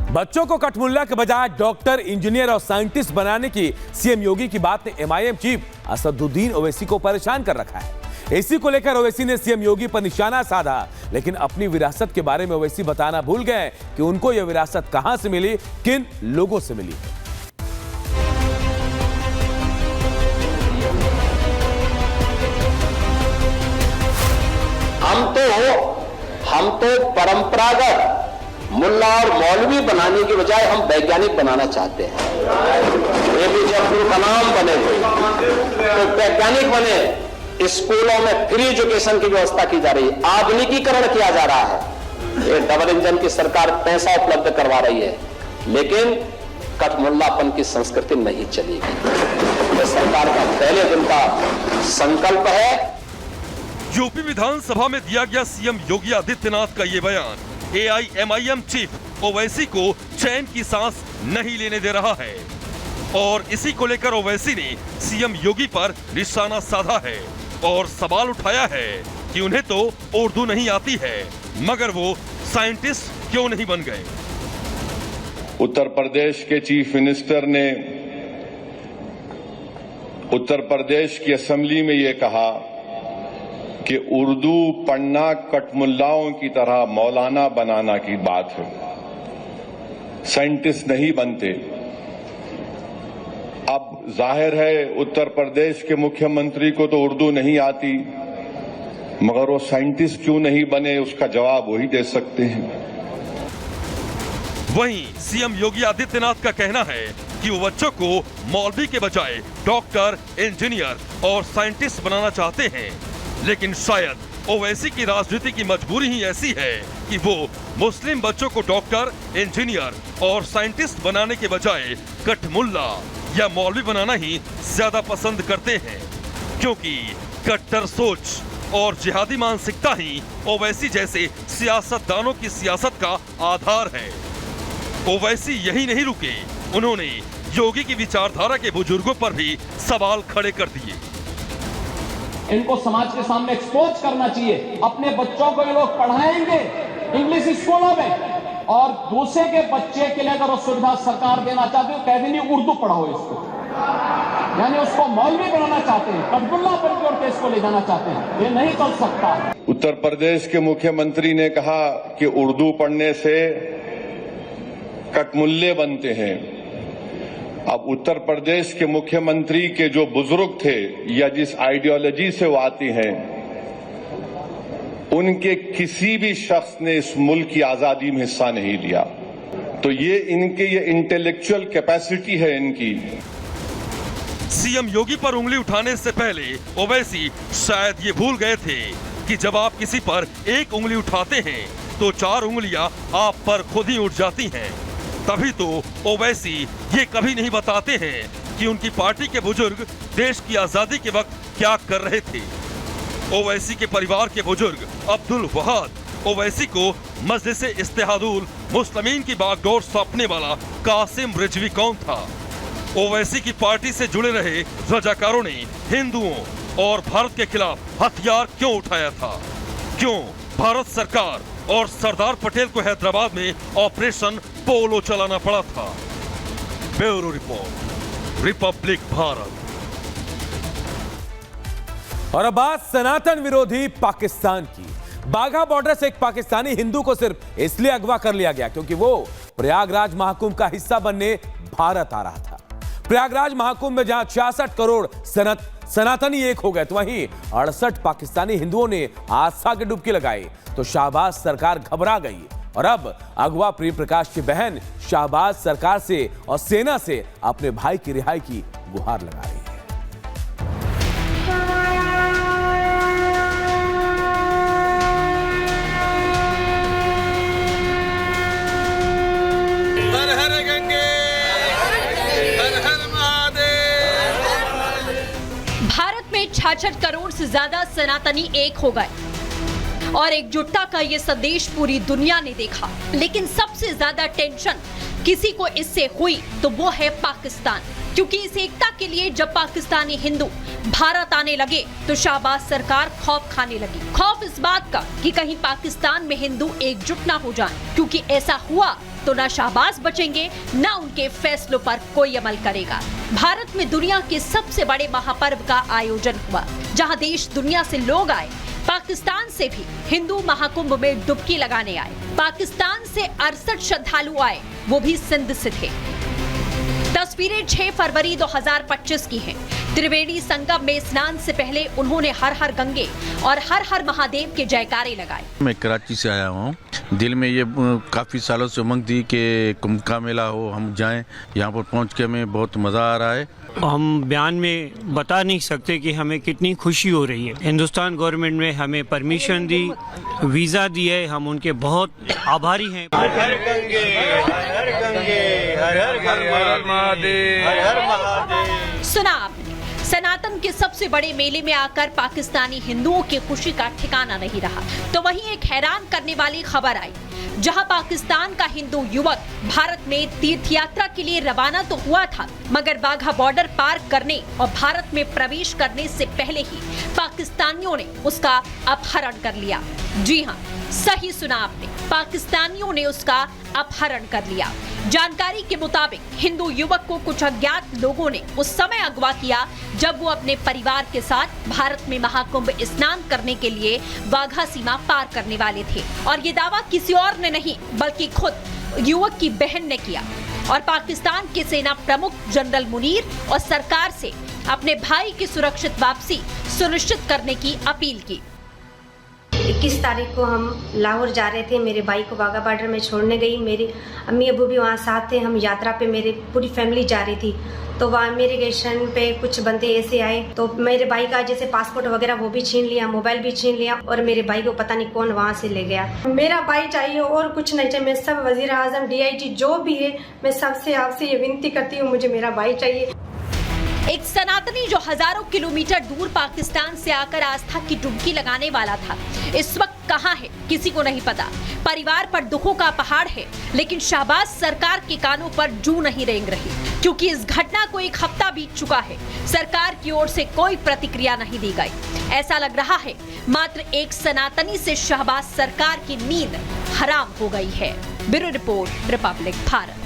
बच्चों को कठमुल्ला के बजाय डॉक्टर, इंजीनियर और साइंटिस्ट बनाने की सीएम योगी की बात ने एमआईएम चीफ असदुद्दीन ओवैसी को परेशान कर रखा है। इसी को लेकर ओवैसी ने सीएम योगी पर निशाना साधा, लेकिन अपनी विरासत के बारे में ओवैसी बताना भूल गए कि उनको यह विरासत कहां से मिली, किन लोगों से मिली है। हम तो परंपरागत मुल्ला और मौलवी बनाने की बजाय हम वैज्ञानिक बनाना चाहते हैं। एपीजे अब्दुल कलाम बने तो वैज्ञानिक बने। स्कूलों में फ्री एजुकेशन की व्यवस्था की जा रही है, आधुनिकीकरण किया जा रहा है। ये डबल इंजन की सरकार पैसा उपलब्ध करवा रही है, लेकिन कठमुल्लापन की संस्कृति नहीं चलेगी। यह सरकार का पहले दिन का संकल्प है। यूपी विधानसभा में दिया गया सीएम योगी आदित्यनाथ का ये बयान एआईएमआईएम चीफ ओवैसी को चैन की सांस नहीं लेने दे रहा है और इसी को लेकर ओवैसी ने सीएम योगी पर निशाना साधा है और सवाल उठाया है कि उन्हें तो उर्दू नहीं आती है, मगर वो साइंटिस्ट क्यों नहीं बन गए। उत्तर प्रदेश के चीफ मिनिस्टर ने उत्तर प्रदेश की असेंबली में ये कहा कि उर्दू पढ़ना कठमुल्लाओं की तरह मौलाना बनाना की बात है, साइंटिस्ट नहीं बनते। अब जाहिर है उत्तर प्रदेश के मुख्यमंत्री को तो उर्दू नहीं आती, मगर वो साइंटिस्ट क्यों नहीं बने, उसका जवाब वही दे सकते हैं। वहीं सीएम योगी आदित्यनाथ का कहना है कि वो बच्चों को मौलवी के बजाय डॉक्टर, इंजीनियर और साइंटिस्ट बनाना चाहते हैं, लेकिन शायद ओवैसी की राजनीति की मजबूरी ही ऐसी है कि वो मुस्लिम बच्चों को डॉक्टर, इंजीनियर और साइंटिस्ट बनाने के बजाय कठमुल्ला या मौलवी बनाना ही ज्यादा पसंद करते हैं, क्योंकि कट्टर सोच और जिहादी मानसिकता ही ओवैसी जैसे सियासतदानों की सियासत का आधार है। ओवैसी यही नहीं रुके, उन्होंने योगी की विचारधारा के बुजुर्गों पर भी सवाल खड़े कर दिए। इनको समाज के सामने एक्सपोज करना चाहिए। अपने बच्चों को ये लोग पढ़ाएंगे इंग्लिश स्कूलों में और दूसरे के बच्चे के लिए अगर वो सुविधा सरकार देना चाहती है, कह देंगे उर्दू पढ़ाओ इसको, यानी उसको मौलवी बनाना चाहते हैं, कठमुल्लापन की ओर केस को ले जाना चाहते हैं। ये नहीं चल सकता। उत्तर प्रदेश के मुख्यमंत्री ने कहा कि उर्दू पढ़ने से कठमुल्ले बनते हैं। अब उत्तर प्रदेश के मुख्यमंत्री के जो बुजुर्ग थे या जिस आइडियोलॉजी से वो आती हैं, उनके किसी भी शख्स ने इस मुल्क की आजादी में हिस्सा नहीं लिया। तो ये इंटेलेक्चुअल कैपेसिटी है इनकी। सीएम योगी पर उंगली उठाने से पहले ओवैसी शायद ये भूल गए थे कि जब आप किसी पर एक उंगली उठाते हैं तो 4 उंगलियां आप पर खुद ही उठ जाती हैं। तभी तो ओवैसी ये कभी नहीं बताते हैं कि उनकी पार्टी के बुजुर्ग देश की आजादी के वक्त क्या कर रहे थे। ओवैसी के परिवार के बुजुर्ग अब्दुल वहाद ओवैसी को मजलिस इत्तेहादुल मुस्लिमीन की बागडोर सौंपने वाला कासिम रिजवी कौन था। ओवैसी की पार्टी से जुड़े रहे रजाकारों ने हिंदुओं और भारत के खिलाफ हथियार क्यों उठाया था, क्यों भारत सरकार और सरदार पटेल को हैदराबाद में ऑपरेशन पोलो चलाना पड़ा था। Bureau report, Republic Bharat. और अब बात सनातन विरोधी पाकिस्तान की। बाघा बॉर्डर से एक पाकिस्तानी हिंदू को सिर्फ इसलिए अगवा कर लिया गया क्योंकि वो प्रयागराज महाकुंभ का हिस्सा बनने भारत आ रहा था। प्रयागराज महाकुंभ में जहां 66 करोड़ सनातनी एक हो गए, तो वहीं 68 पाकिस्तानी हिंदुओं ने आस्था की डुबकी लगाई, तो शाहबाज सरकार घबरा गई और अब अगवा प्रिय प्रकाश की बहन शाहबाज सरकार से और सेना से अपने भाई की रिहाई की गुहार लगा रही है। हर हर गंगे, हर हर महादेव। भारत में 66 करोड़ से ज्यादा सनातनी एक हो गए और एकजुटता का ये संदेश पूरी दुनिया ने देखा। लेकिन सबसे ज्यादा टेंशन किसी को इससे हुई तो वो है पाकिस्तान, क्योंकि इस एकता के लिए जब पाकिस्तानी हिंदू भारत आने लगे तो शाहबाज सरकार खौफ खाने लगी। खौफ इस बात का कि कहीं पाकिस्तान में हिंदू एकजुट ना हो जाएं, क्योंकि ऐसा हुआ तो न शाहबाज बचेंगे न उनके फैसलों पर कोई अमल करेगा। भारत में दुनिया के सबसे बड़े महापर्व का आयोजन हुआ, जहां देश दुनिया से लोग आए। पाकिस्तान से भी हिंदू महाकुंभ में डुबकी लगाने आए। पाकिस्तान से 68 श्रद्धालु आए, वो भी सिंध से थे। तस्वीरें 6 फरवरी 2025 की हैं। त्रिवेणी संगम में स्नान से पहले उन्होंने हर हर गंगे और हर हर महादेव के जयकारे लगाए। मैं कराची से आया हूँ। दिल में ये काफ़ी सालों से उमंग थी कि कुंभ का मेला हो, हम जाएं। यहाँ पर पहुँच के हमें बहुत मज़ा आ रहा है। हम बयान में बता नहीं सकते कि हमें कितनी खुशी हो रही है। हिंदुस्तान गवर्नमेंट ने हमें परमिशन दी, वीज़ा दी है, हम उनके बहुत आभारी हैं। हर हर गंगे, हर हर गंगे, हर हर महादेव, हर हर महादेव। सुना आपने, सनातन के सबसे बड़े मेले में आकर पाकिस्तानी हिंदुओं की खुशी का ठिकाना नहीं रहा। तो वहीं एक हैरान करने वाली खबर आई, जहां पाकिस्तान का हिंदू युवक भारत में तीर्थ यात्रा के लिए रवाना तो हुआ था, मगर वाघा बॉर्डर पार करने और भारत में प्रवेश करने से पहले ही पाकिस्तानियों ने उसका अपहरण कर लिया। जी हां, सही सुना आपने, पाकिस्तानियों ने उसका अपहरण कर लिया। जानकारी के मुताबिक हिंदू युवक को कुछ अज्ञात लोगों ने उस समय अगवा किया जब वो अपने परिवार के साथ भारत में महाकुंभ स्नान करने के लिए वाघा सीमा पार करने वाले थे। और ये दावा किसी और ने नहीं बल्कि खुद युवक की बहन ने किया और पाकिस्तान के सेना प्रमुख जनरल मुनीर और सरकार से अपने भाई की सुरक्षित वापसी सुनिश्चित करने की अपील की। 21 तारीख को हम लाहौर जा रहे थे। मेरे भाई को वाघा बॉर्डर में छोड़ने गई। मेरे अम्मी अबू भी वहाँ साथ थे। हम यात्रा पे मेरी पूरी फैमिली जा रही थी। तो वहाँ इमिग्रेशन पे कुछ बंदे ऐसे आए तो मेरे भाई का जैसे पासपोर्ट वगैरह वो भी छीन लिया, मोबाइल भी छीन लिया और मेरे भाई को पता नहीं कौन वहाँ से ले गया। मेरा भाई चाहिए और कुछ नहीं चाहिए। मैं सब वजीर आजम DIG जो भी है, मैं सबसे आपसे ये विनती करती हूँ, मुझे मेरा भाई चाहिए। एक सनातनी जो हजारों किलोमीटर दूर पाकिस्तान से आकर आस्था की डुबकी लगाने वाला था, इस वक्त कहां है किसी को नहीं पता। परिवार पर दुखों का पहाड़ है, लेकिन शाहबाज सरकार के कानों पर जू नहीं रेंग रही, क्योंकि इस घटना को 1 हफ्ता बीत चुका है। सरकार की ओर से कोई प्रतिक्रिया नहीं दी गई। ऐसा लग रहा है मात्र एक सनातनी से शाहबाज सरकार की नींद हराम हो गई है। Bureau report, Republic Bharat.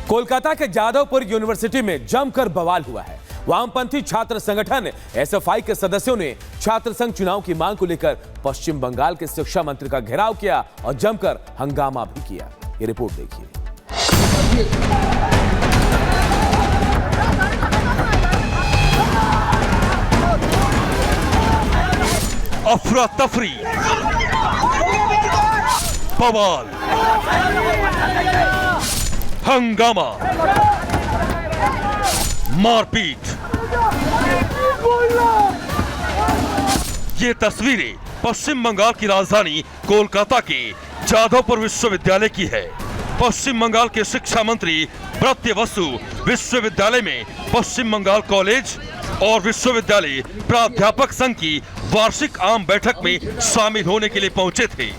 Kolkata के जादवपुर यूनिवर्सिटी में जमकर बवाल हुआ है। वामपंथी छात्र संगठन SFI के सदस्यों ने छात्र संघ चुनाव की मांग को लेकर पश्चिम बंगाल के शिक्षा मंत्री का घेराव किया और जमकर हंगामा भी किया। ये रिपोर्ट देखिए। अफरा तफरी, बवाल, हंगामा, मारपीट। ये तस्वीरें पश्चिम बंगाल की राजधानी कोलकाता के जादवपुर विश्वविद्यालय की है। पश्चिम बंगाल के शिक्षा मंत्री ब्रत्य बसु विश्वविद्यालय में पश्चिम बंगाल कॉलेज और विश्वविद्यालय प्राध्यापक संघ की वार्षिक आम बैठक में शामिल होने के लिए पहुंचे थे।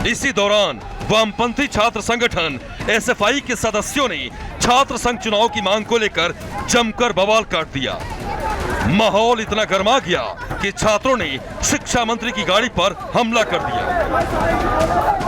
इसी दौरान वामपंथी छात्र संगठन SFI के सदस्यों ने छात्र संघ चुनाव की मांग को लेकर जमकर बवाल काट दिया। माहौल इतना गर्मा गया कि छात्रों ने शिक्षा मंत्री की गाड़ी पर हमला कर दिया।